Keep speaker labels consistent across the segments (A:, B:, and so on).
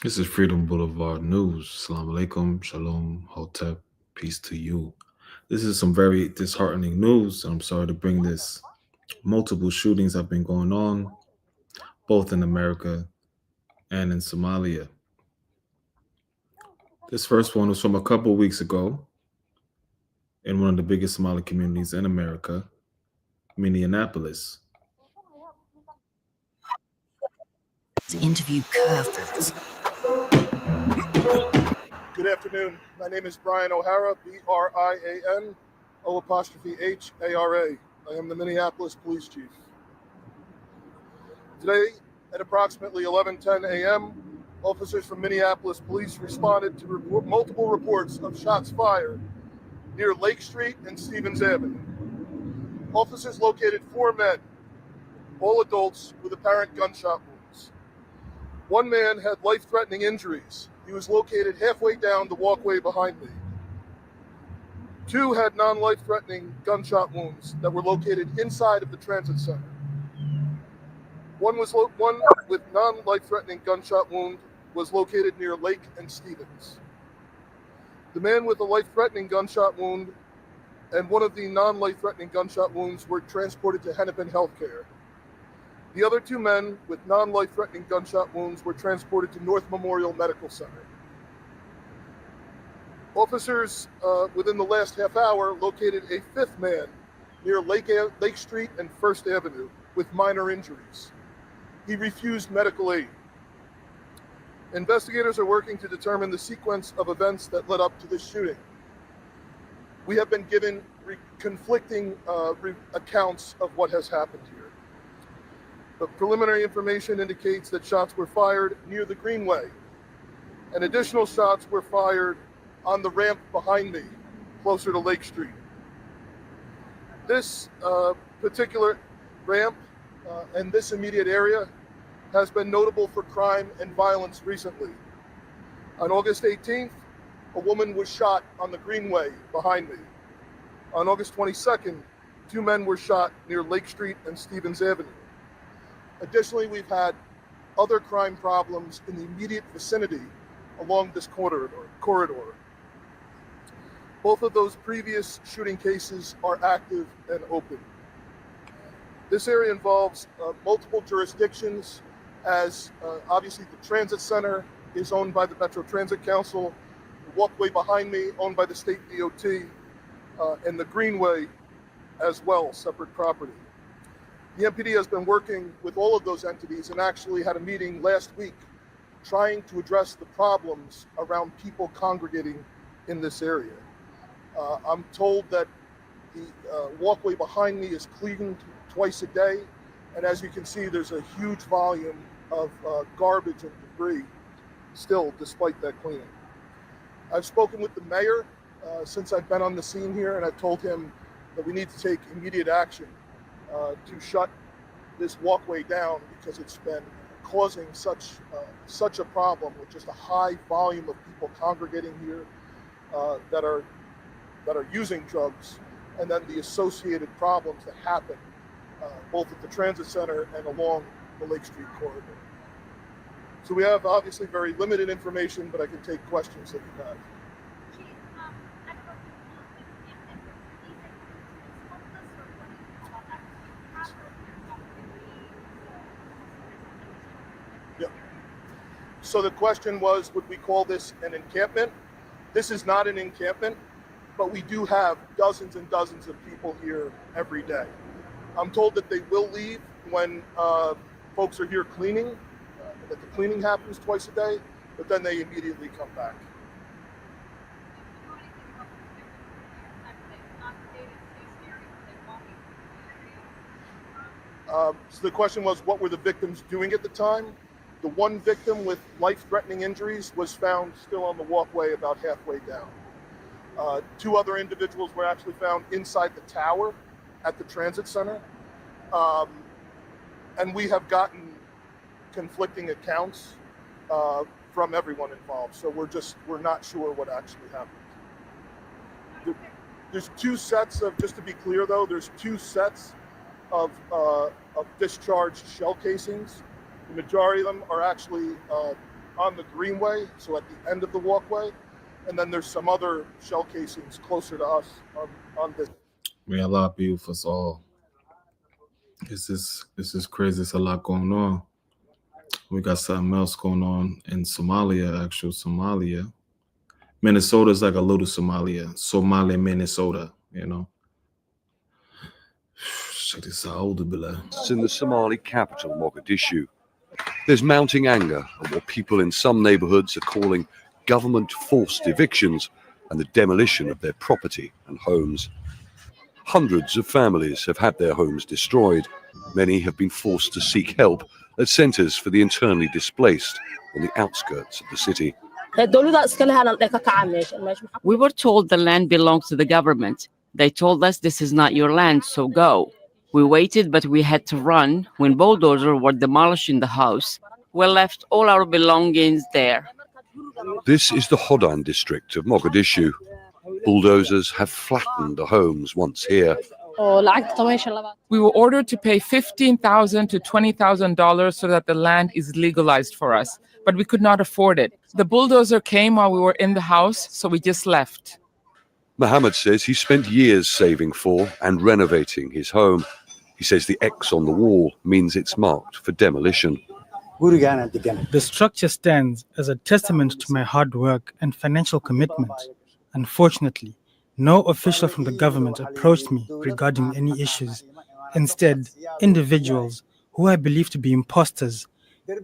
A: This is Freedom Boulevard News. Assalamu alaikum, shalom, hotep, peace to you. This is some very disheartening news. I'm sorry to bring this. Multiple shootings have been going on, both in America and in Somalia. This first one was from a couple weeks ago in one of the biggest Somali communities in America, Minneapolis.
B: Interview curveballs.
C: Good afternoon. My name is Brian O'Hara, Brian, O''Hara. I am the Minneapolis Police Chief. Today, at approximately 11:10 a.m., officers from Minneapolis Police responded to multiple reports of shots fired near Lake Street and Stevens Avenue. Officers located 4 men, all adults, with apparent gunshot wounds. One man had life-threatening injuries. He was located halfway down the walkway behind me. 2 had non-life-threatening gunshot wounds that were located inside of the transit center. One with non-life-threatening gunshot wound was located near Lake and Stevens. The man with a life-threatening gunshot wound and one of the non-life-threatening gunshot wounds were transported to Hennepin Healthcare. The other 2 men with non-life-threatening gunshot wounds were transported to North Memorial Medical Center. Officers within the last half hour located a 5th man near Lake Street and First Avenue with minor injuries. He refused medical aid. Investigators are working to determine the sequence of events that led up to this shooting. We have been given conflicting accounts of what has happened here. The preliminary information indicates that shots were fired near the Greenway, and additional shots were fired on the ramp behind me, closer to Lake Street. This particular ramp and this immediate area has been notable for crime and violence recently. On August 18th, a woman was shot on the Greenway behind me. On August 22nd, 2 men were shot near Lake Street and Stevens Avenue. Additionally, we've had other crime problems in the immediate vicinity along this corridor. Both of those previous shooting cases are active and open. This area involves multiple jurisdictions, as obviously the transit center is owned by the Metro Transit Council, the walkway behind me owned by the state DOT, and the Greenway as well, separate property. The MPD has been working with all of those entities and actually had a meeting last week trying to address the problems around people congregating in this area. I'm told that the walkway behind me is cleaned twice a day, and as you can see, there's a huge volume of garbage and debris still, despite that cleaning. I've spoken with the mayor since I've been on the scene here, and I've told him that we need to take immediate action to shut this walkway down because it's been causing such a problem with just a high volume of people congregating here that are using drugs, and then the associated problems that happen both at the transit center and along the Lake Street corridor. So we have obviously very limited information, but I can take questions that you have. Yeah. So the question was, would we call this an encampment? This is not an encampment, but we do have dozens and dozens of people here every day. I'm told that they will leave when folks are here cleaning, that the cleaning happens twice a day, but then they immediately come back. So the question was, what were the victims doing at the time? The one victim with life-threatening injuries was found still on the walkway about halfway down. 2 other individuals were actually found inside the tower at the transit center. And we have gotten conflicting accounts from everyone involved. So we're not sure what actually happened. There's 2 sets of, just to be clear though, there's 2 sets of discharged shell casings. The majority of them are actually on the greenway, so at the end of the walkway, and then there's some other shell casings closer to us on this.
A: May Allah be with us all. This is crazy. There's a lot going on. We got something else going on in Somalia, actual Somalia. Minnesota is like a little Somalia. Somali, Minnesota, you know. Check this out, Bilal.
B: It's in the Somali capital, Mogadishu. There's mounting anger at what people in some neighborhoods are calling government-forced evictions and the demolition of their property and homes. Hundreds of families have had their homes destroyed. Many have been forced to seek help at centres for the internally displaced on the outskirts of the city.
D: We were told the land belongs to the government. They told us this is not your land, so go. We waited, but we had to run. When bulldozers were demolishing the house, we left all our belongings there.
B: This is the Hodan district of Mogadishu. Bulldozers have flattened the homes once here.
E: We were ordered to pay $15,000 to $20,000 so that the land is legalized for us, but we could not afford it. The bulldozer came while we were in the house, so we just left.
B: Mohammed says he spent years saving for and renovating his home. He says the X on the wall means it's marked for demolition.
F: The structure stands as a testament to my hard work and financial commitment. Unfortunately, no official from the government approached me regarding any issues. Instead, individuals who I believe to be imposters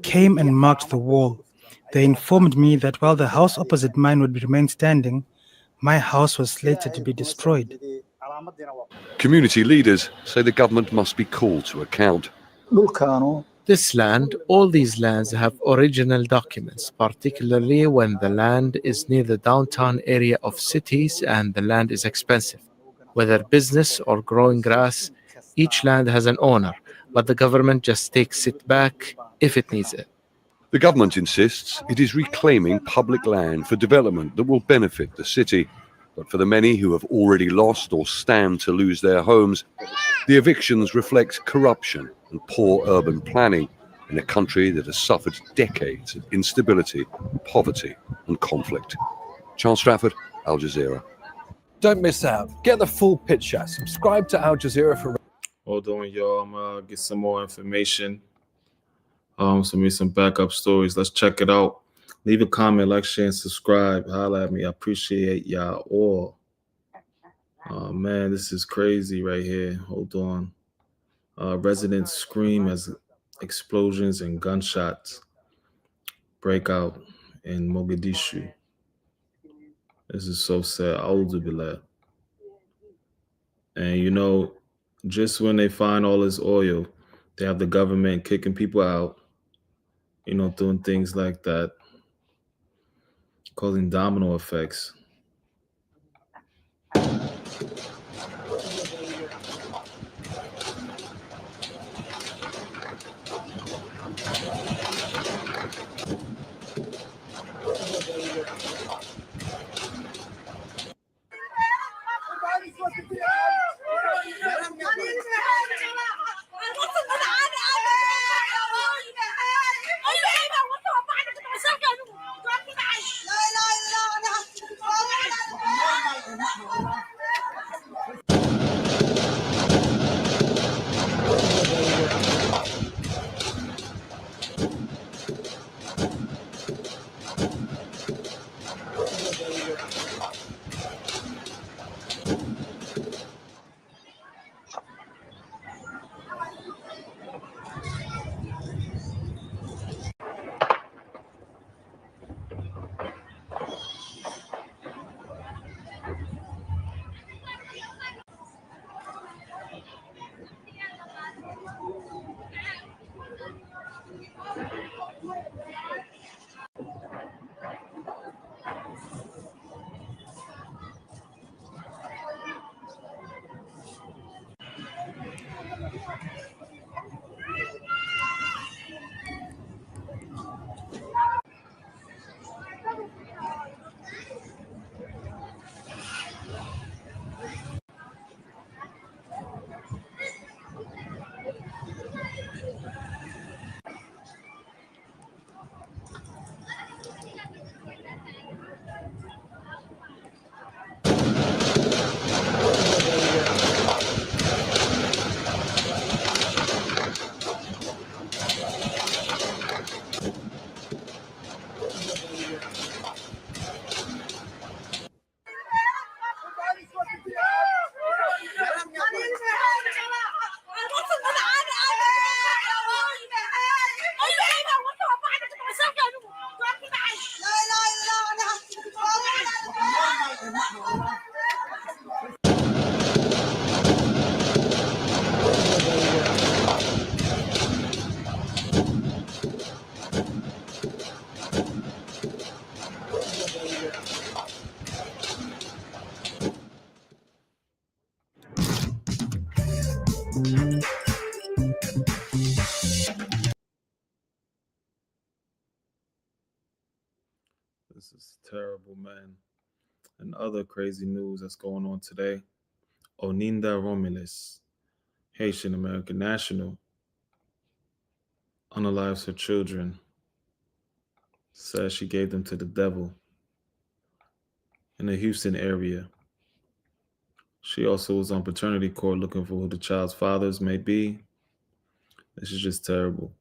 F: came and marked the wall. They informed me that while the house opposite mine would remain standing, my house was slated to be destroyed.
B: Community leaders say the government must be called to account.
G: This land, all these lands have original documents, particularly when the land is near the downtown area of cities and the land is expensive. Whether business or growing grass, each land has an owner, but the government just takes it back if it needs it.
B: The government insists it is reclaiming public land for development that will benefit the city. But for the many who have already lost or stand to lose their homes, the evictions reflect corruption and poor urban planning in a country that has suffered decades of instability, poverty and conflict. Charles Stratford, Al Jazeera.
H: Don't miss out. Get the full picture. Subscribe to Al Jazeera for...
A: Hold on, y'all. I'm gonna get some more information. Some backup stories. Let's check it out. Leave a comment, like, share, and subscribe. Holla at me. I appreciate y'all all. Oh man, this is crazy right here. Hold on. Residents scream as explosions and gunshots break out in Mogadishu. This is so sad. A'udhu billah. And you know, just when they find all this oil, they have the government kicking people out, you know, doing things like that, causing domino effects. This is terrible, man. And other crazy news that's going on today. Oninda Romulus, Haitian American national, unalives her children, says she gave them to the devil in the Houston area. She also was on paternity court looking for who the child's fathers may be. This is just terrible.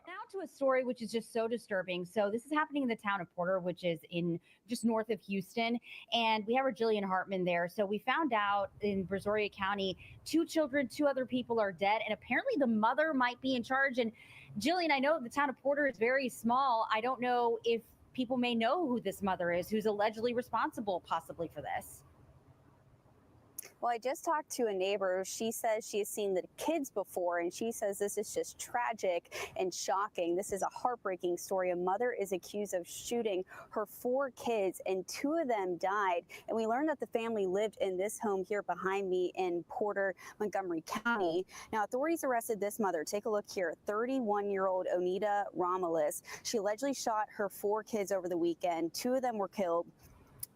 I: Now to a story which is just so disturbing. So this is happening in the town of Porter, which is in just north of Houston. And we have our Jillian Hartman there. So we found out in Brazoria County, 2 children, 2 other people are dead. And apparently the mother might be in charge. And Jillian, I know the town of Porter is very small. I don't know if people may know who this mother is, who's allegedly responsible possibly for this.
J: Well, I just talked to a neighbor. She says she has seen the kids before, and she says this is just tragic and shocking. This is a heartbreaking story. A mother is accused of shooting her 4 kids, and 2 of them died. And we learned that the family lived in this home here behind me in Porter, Montgomery County. Now, authorities arrested this mother. Take a look here. 31-year-old Onita Romulus. She allegedly shot her 4 kids over the weekend. 2 of them were killed.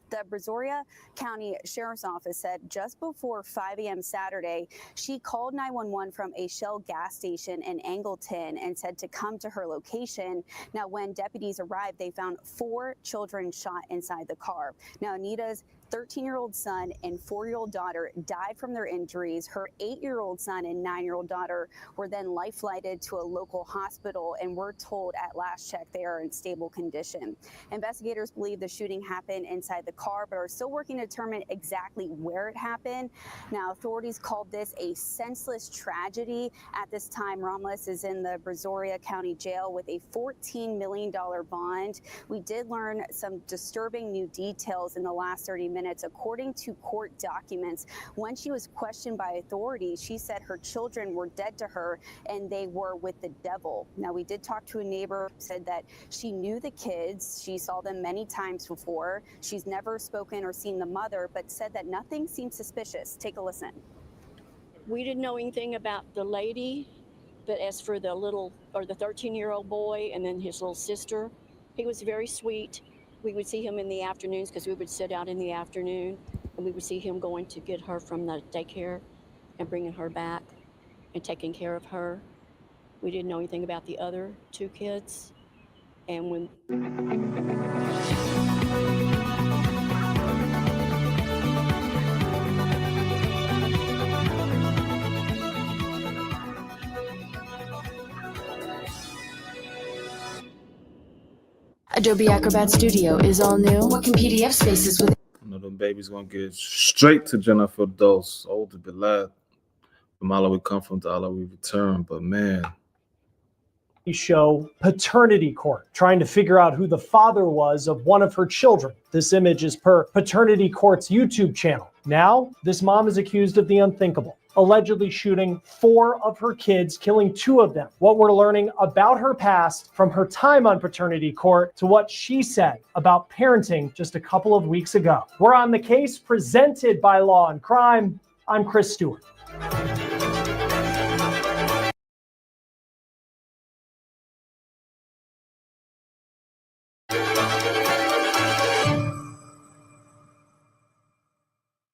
J: The Brazoria County Sheriff's Office said just before 5 a.m. Saturday, she called 911 from a Shell gas station in Angleton and said to come to her location. Now, when deputies arrived, they found 4 children shot inside the car. Now, Anita's 13-year-old son and 4-year-old daughter died from their injuries. Her 8-year-old son and 9-year-old daughter were then life-flighted to a local hospital, and we're told at last check they are in stable condition. Investigators believe the shooting happened inside the car, but are still working to determine exactly where it happened. Now, authorities called this a senseless tragedy. At this time, Romulus is in the Brazoria County Jail with a $14 million bond. We did learn some disturbing new details in the last 30 minutes. According to court documents, when she was questioned by authorities, she said her children were dead to her and they were with the devil. Now, we did talk to a neighbor who said that she knew the kids. She saw them many times before. She's never spoken or seen the mother, but said that nothing seemed suspicious. Take a listen.
K: We didn't know anything about the lady, but as for the 13-year-old boy and then his little sister, he was very sweet. We would see him in the afternoons because we would sit out in the afternoon, and we would see him going to get her from the daycare and bringing her back and taking care of her. We didn't know anything about the other 2 kids. And when
L: Adobe Acrobat Studio is all new. What can PDF spaces with?
A: I know them babies gonna get straight to Jennifer Dose. Old to be lad. From Allah we come from, to Allah we return. But man,
M: show Paternity Court, trying to figure out who the father was of one of her children. This image is per Paternity Court's YouTube channel. Now, this mom is accused of the unthinkable, allegedly shooting 4 of her kids, killing 2 of them. What we're learning about her past from her time on Paternity Court to what she said about parenting just a couple of weeks ago. We're on the case presented by Law and Crime. I'm Chris Stewart.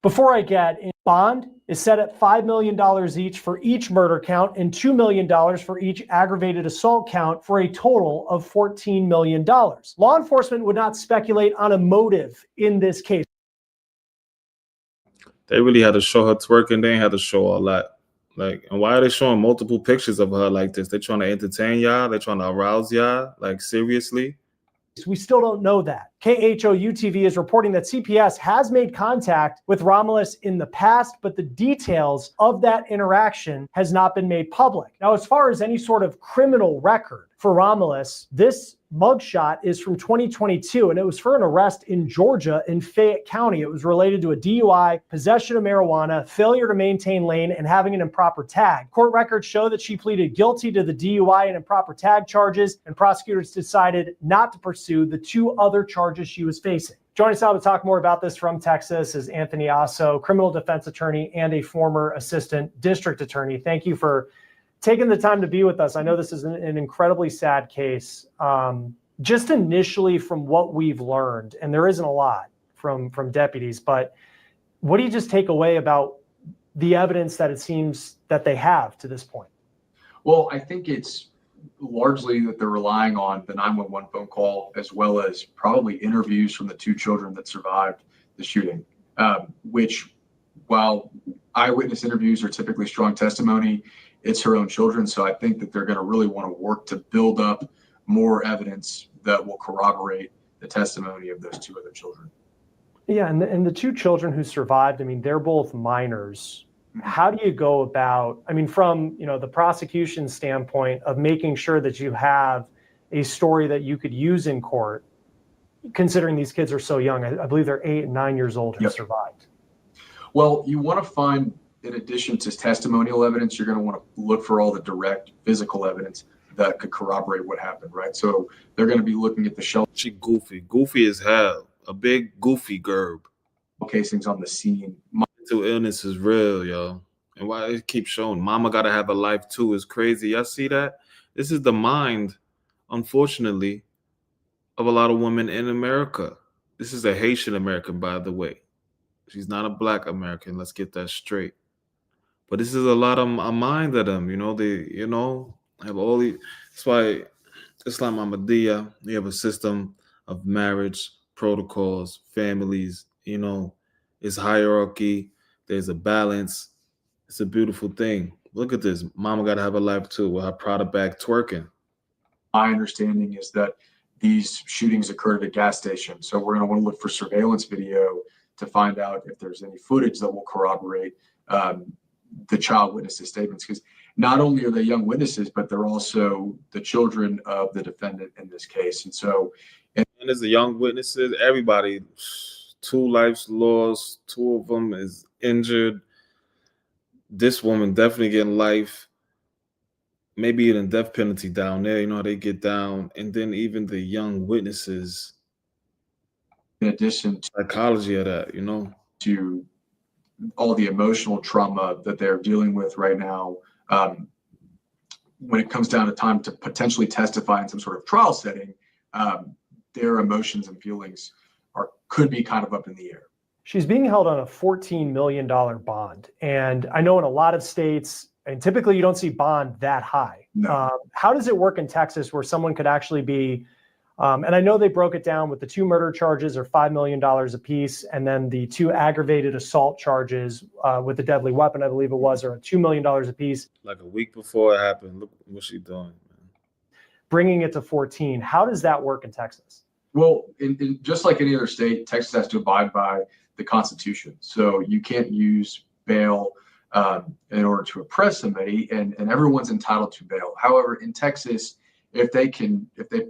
M: Before I get in, bond is set at $5 million each for each murder count and $2 million for each aggravated assault count for a total of $14 million. Law enforcement would not speculate on a motive in this case.
A: they really had to show her twerking. They ain't had to show all that. Like, and why are they showing multiple pictures of her like this? They trying to entertain y'all? They trying to arouse y'all? Like, seriously?
M: We still don't know that. KHOU-TV is reporting that CPS has made contact with Romulus in the past, but the details of that interaction has not been made public. Now, as far as any sort of criminal record for Romulus, this mugshot is from 2022, and it was for an arrest in Georgia in Fayette County. It was related to a DUI, possession of marijuana, failure to maintain lane, and having an improper tag. Court records show that she pleaded guilty to the DUI and improper tag charges, and prosecutors decided not to pursue the 2 other charges she was facing. Joining us now to talk more about this from Texas is Anthony Asso, criminal defense attorney and a former assistant district attorney. Thank you for taking the time to be with us. I know this is an incredibly sad case. Just initially from what we've learned, and there isn't a lot from deputies, but what do you just take away about the evidence that it seems that they have to this point?
N: Well, I think it's largely that they're relying on the 911 phone call, as well as probably interviews from the two children that survived the shooting, which, while eyewitness interviews are typically strong testimony, it's her own children. So I think that they're going to really want to work to build up more evidence that will corroborate the testimony of those two other children.
M: Yeah, and the two children who survived, I mean, they're both minors. How do you go about, I mean, from, you know, the prosecution standpoint of making sure that you have a story that you could use in court, considering these kids are so young? I believe they're 8 and 9 years old who survived.
N: Well, you want to find, in addition to testimonial evidence, you're going to want to look for all the direct physical evidence that could corroborate what happened, right? So they're going to be looking at the shell.
A: She goofy as hell. A big goofy gerb.
N: Casings on the scene.
A: Mental illness is real, yo. And why it keeps showing mama gotta have a life too is crazy. Y'all see that? This is the mind, unfortunately, of a lot of women in America. This is a Haitian American, by the way. She's not a Black American. Let's get that straight. But this is a lot of a mind of them. You know, they, you know, have all these. That's why Islam Ahmadiyya, you have a system of marriage, protocols, families, you know, it's hierarchy, there's a balance. It's a beautiful thing. Look at this. Mama got to have a life too with her Prada bag twerking.
N: My understanding is that these shootings occurred at a gas station. So we're going to want to look for surveillance video to find out if there's any footage that will corroborate the child witnesses' statements. Because not only are they young witnesses, but they're also the children of the defendant in this case. And so,
A: and as the young witnesses, everybody, 2 lives lost, 2 of them is injured. This woman definitely getting life, maybe even death penalty down there. You know how they get down. And then even the young witnesses,
N: in addition to
A: psychology of that, you know,
N: to all the emotional trauma that they're dealing with right now, when it comes down to time to potentially testify in some sort of trial setting, their emotions and feelings could be kind of up in the air.
M: She's being held on a $14 million bond. And I know in a lot of states, and typically you don't see bond that high.
N: No.
M: How does it work in Texas where someone could actually be, and I know they broke it down with the 2 murder charges are $5 million apiece, and then the 2 aggravated assault charges with a deadly weapon, I believe it was, are $2 million apiece.
A: Like a week before it happened, look what she's doing, man.
M: Bringing it to 14. How does that work in Texas?
N: Well, in just like any other state, Texas has to abide by the Constitution. So you can't use bail in order to oppress somebody, and everyone's entitled to bail. However, in Texas, if they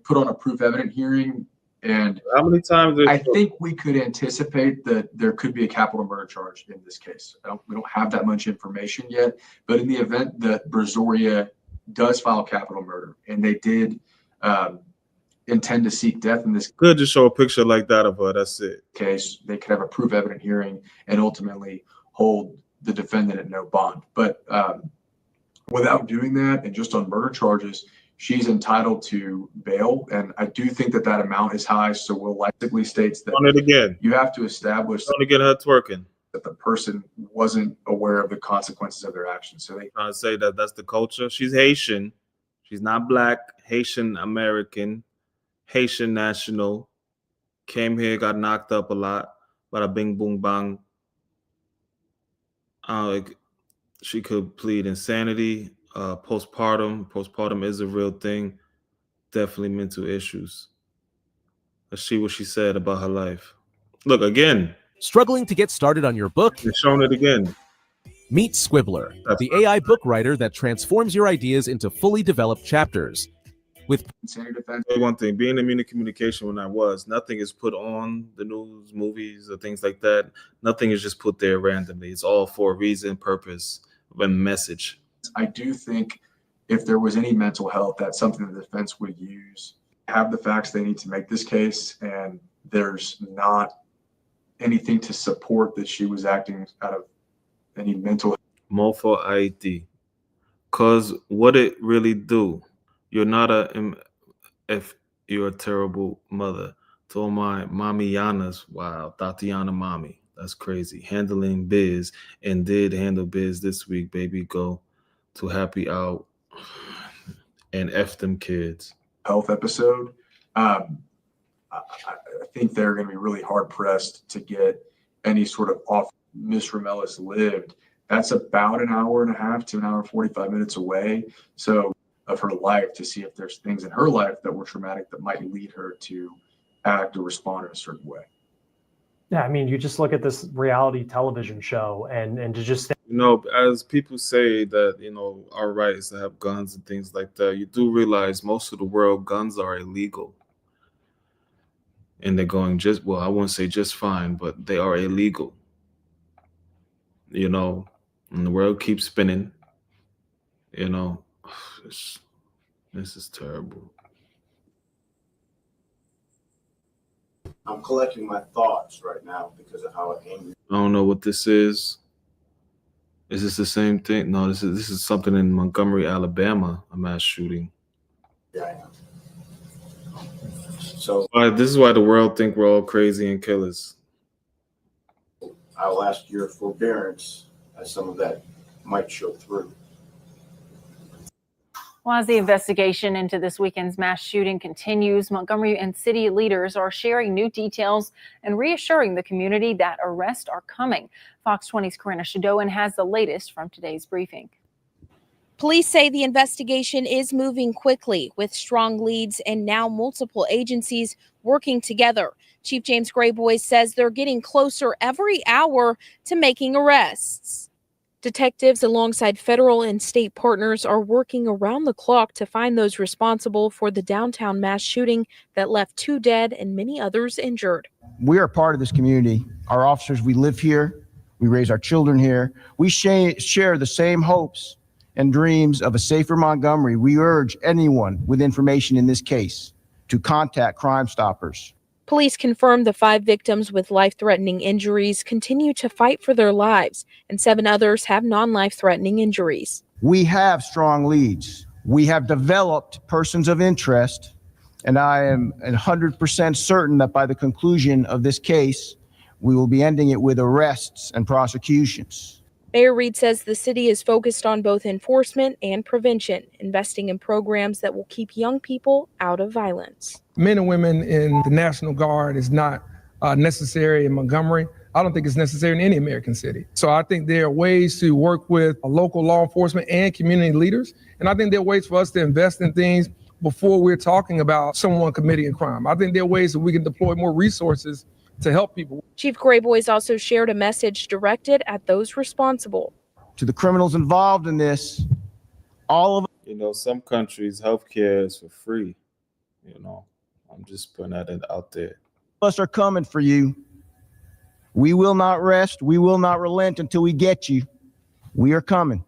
N: put on a proof evident hearing, and
A: how many times
N: I think we could anticipate that there could be a capital murder charge in this case. We don't have that much information yet, but in the event that Brazoria does file capital murder, and they did intend to seek death in this
A: could just show a picture like that of her, that's it.
N: Case, they could have a proof evident hearing and ultimately hold the defendant at no bond. But without doing that, and just on murder charges, she's entitled to bail. And I do think that that amount is high. So Will likely states that
A: on it again,
N: you have to establish
A: to get her twerking,
N: that the person wasn't aware of the consequences of their actions. So they
A: trying to say that that's the culture. She's Haitian. She's not Black, Haitian American, Haitian national. Came here, got knocked up a lot. Bada bing, boom, bang. She could plead insanity, postpartum. Postpartum is a real thing. Definitely mental issues. Let's see what she said about her life. Look, again.
O: Struggling to get started on your book?
A: They're showing it again.
O: Meet Squibbler, the AI book writer that transforms your ideas into fully developed chapters. With
A: one thing, being in media communication when I was, nothing is put on the news, movies, or things like that. Nothing is just put there randomly. It's all for a reason, purpose, and message.
N: I do think if there was any mental health, that's something the defense would use. Have the facts they need to make this case, and there's not anything to support that she was acting out of any mental.
A: Mofo ID, cause what it really do. You're not You're a terrible mother. To all my mommy Yanas, wow, Tatiana mommy. That's crazy. Handling biz and did handle biz this week, baby. Go to happy out and F them kids.
N: Health episode. I think they're going to be really hard pressed to get any sort of off. Miss Ramelis lived. That's about an hour and a half to an hour and 45 minutes away. So of her life, to see if there's things in her life that were traumatic that might lead her to act or respond in a certain way.
M: Yeah, I mean, you just look at this reality television show and to just think,
A: As people say that, our right is to have guns and things like that, you do realize most of the world guns are illegal. And they're going I won't say just fine, but they are illegal. And the world keeps spinning. This is terrible.
P: I'm collecting my thoughts right now because of how angry.
A: I don't know what this is. Is this the same thing? No, this is something in Montgomery, Alabama, a mass shooting.
P: Yeah, I am. So
A: this is why the world think we're all crazy and killers.
P: I'll ask your forbearance as some of that might show through.
Q: Well, as the investigation into this weekend's mass shooting continues, Montgomery and city leaders are sharing new details and reassuring the community that arrests are coming. Fox 20's Corinna Shadowan has the latest from today's briefing.
R: Police say the investigation is moving quickly with strong leads and now multiple agencies working together. Chief James Grayboy says they're getting closer every hour to making arrests. Detectives alongside federal and state partners are working around the clock to find those responsible for the downtown mass shooting that left 2 dead and many others injured.
S: We are part of this community. Our officers, we live here. We raise our children here. We share the same hopes and dreams of a safer Montgomery. We urge anyone with information in this case to contact Crime Stoppers.
R: Police confirmed the 5 victims with life-threatening injuries continue to fight for their lives, and 7 others have non-life-threatening injuries.
S: We have strong leads. We have developed persons of interest, and I am 100% certain that by the conclusion of this case, we will be ending it with arrests and prosecutions.
R: Mayor Reed says the city is focused on both enforcement and prevention, investing in programs that will keep young people out of violence.
T: Men and women in the National Guard is not necessary in Montgomery. I don't think it's necessary in any American city. So I think there are ways to work with local law enforcement and community leaders. And I think there are ways for us to invest in things before we're talking about someone committing a crime. I think there are ways that we can deploy more resources to help people.
R: Chief Grayboys also shared a message directed at those responsible.
S: To the criminals involved in this, all of
A: some countries healthcare is for free. I'm just putting that out there.
S: us are coming for you. We will not rest. We will not relent until we get you. We are coming.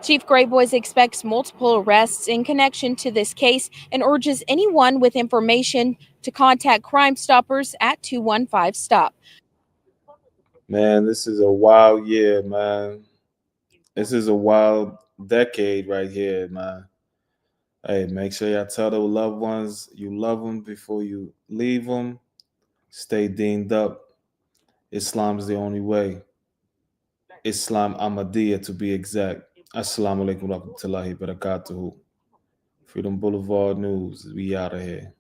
R: Chief Grayboys expects multiple arrests in connection to this case and urges anyone with information to contact Crime Stoppers at 215-STOP.
A: Man, this is a wild year, man. This is a wild decade right here, man. Hey, make sure y'all tell the loved ones you love them before you leave them. Stay deemed up. Islam is the only way. Islam Ahmadiyya, to be exact. Assalamu alaikum wa rahmatullahi wa barakatuhu. Freedom Boulevard News. We out of here.